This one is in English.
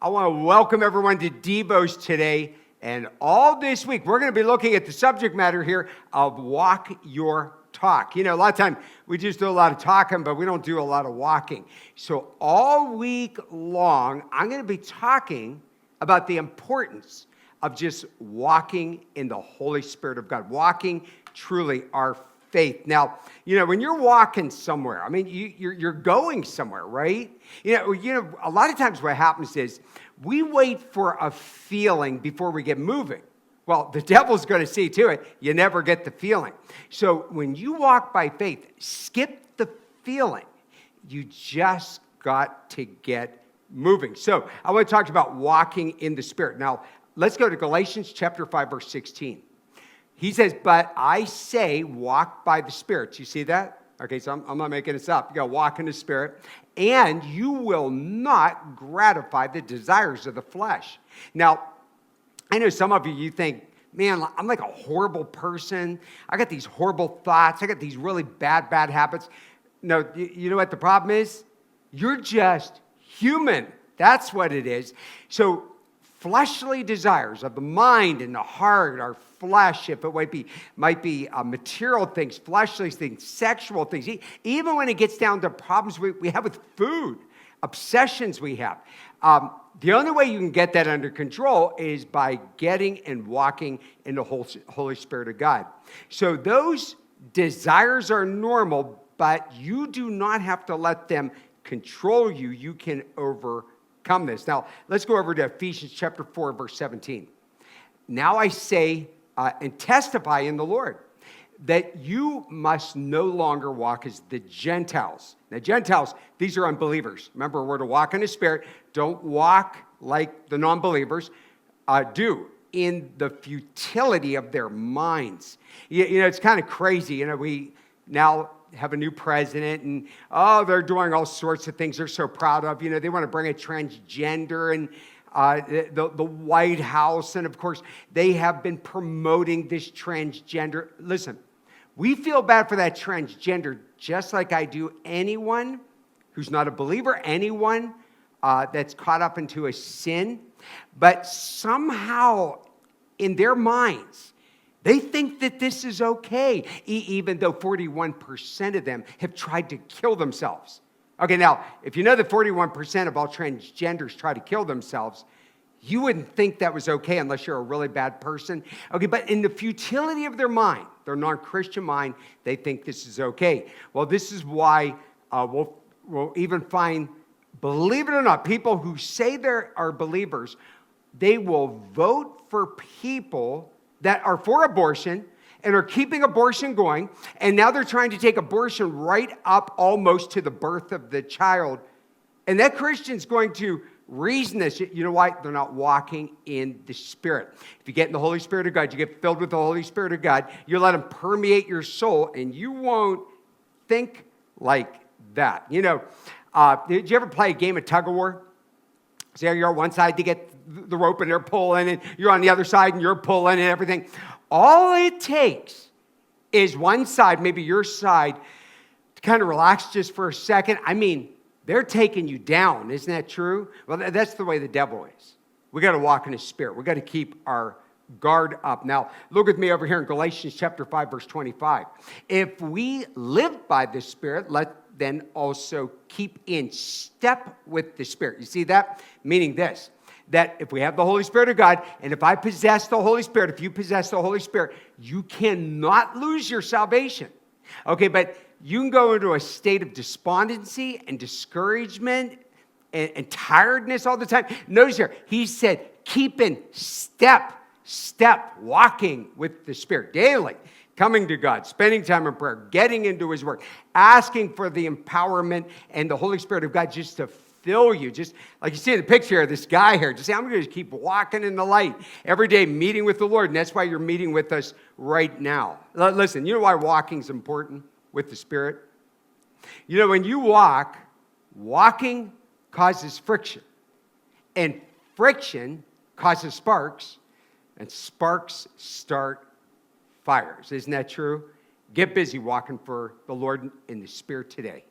I want to welcome everyone to Devos today. And all this week, we're going to be looking at the subject matter here of walk your talk. You know, a lot of times we just do a lot of talking, but we don't do a lot of walking. So all week long, I'm going to be talking about the importance of just walking in the Holy Spirit of God, walking truly our faith. Now, you know, when you're walking somewhere, I mean, you're going somewhere, right? You know, a lot of times what happens is we wait for a feeling before we get moving. Well, the devil's going to see to it. You never get the feeling. So when you walk by faith, skip the feeling. You just got to get moving. So I want to talk about walking in the Spirit. Now, let's go to Galatians chapter 5, verse 16. He says, but I say walk by the Spirit. You see that? Okay, so I'm not making this up. You got to walk in the Spirit, and you will not gratify the desires of the flesh. Now, I know some of you think, man, I'm like a horrible person. I got these horrible thoughts. I got these really bad habits. No, you know what the problem is? You're just human. That's what it is. So fleshly desires of the mind and the heart, our flesh, if it might be material things, fleshly things, sexual things, even when it gets down to problems we have with food, obsessions we have. The only way you can get that under control is by getting and walking in the Holy Spirit of God. So those desires are normal, but you do not have to let them control you. You can overcome this. Now, let's go over to Ephesians chapter 4, verse 17. Now I say and testify in the Lord that you must no longer walk as the Gentiles. Now, Gentiles, these are unbelievers. Remember, we're to walk in the Spirit. Don't walk like the non-believers do in the futility of their minds. You know, it's kind of crazy. You know, we now have a new president, and they're doing all sorts of things they're so proud of. You know, they want to bring a transgender and the White House, and of course, they have been promoting this transgender. Listen, we feel bad for that transgender just like I do anyone who's not a believer, anyone that's caught up into a sin. But somehow in their minds, they think that this is okay, even though 41% of them have tried to kill themselves. Okay, now, if you know that 41% of all transgenders try to kill themselves, you wouldn't think that was okay unless you're a really bad person. Okay, but in the futility of their mind, their non-Christian mind, they think this is okay. Well, this is why we'll even find, believe it or not, people who say they are believers, they will vote for people that are for abortion and are keeping abortion going, and now they're trying to take abortion right up almost to the birth of the child. And that Christian's going to reason this. You know why? They're not walking in the Spirit. If you get in the Holy Spirit of God, you get filled with the Holy Spirit of God, you let Him permeate your soul, and you won't think like that. You know, did you ever play a game of tug of war? So you're on one side to get the rope, and they're pulling, and you're on the other side, and you're pulling, and everything. All it takes is one side, maybe your side, to kind of relax just for a second. I mean, they're taking you down. Isn't that true? Well, that's the way the devil is. We got to walk in His Spirit. We got to keep our guard up. Now, look with me over here in Galatians chapter 5, verse 25. If we live by the Spirit, let then also keep in step with the Spirit. You see that? Meaning this, that if we have the Holy Spirit of God, and if I possess the Holy Spirit, if you possess the Holy Spirit, you cannot lose your salvation. Okay, but you can go into a state of despondency and discouragement and tiredness all the time. Notice here, he said, keep in step, walking with the Spirit daily, coming to God, spending time in prayer, getting into His Word, asking for the empowerment and the Holy Spirit of God just to fill you. Just like you see in the picture of this guy here, just say, I'm going to keep walking in the light every day, meeting with the Lord. And that's why you're meeting with us right now. Listen, you know why walking is important with the Spirit? You know, when you walking causes friction. And friction causes sparks. And sparks start fires. Isn't that true? Get busy walking for the Lord in the Spirit today.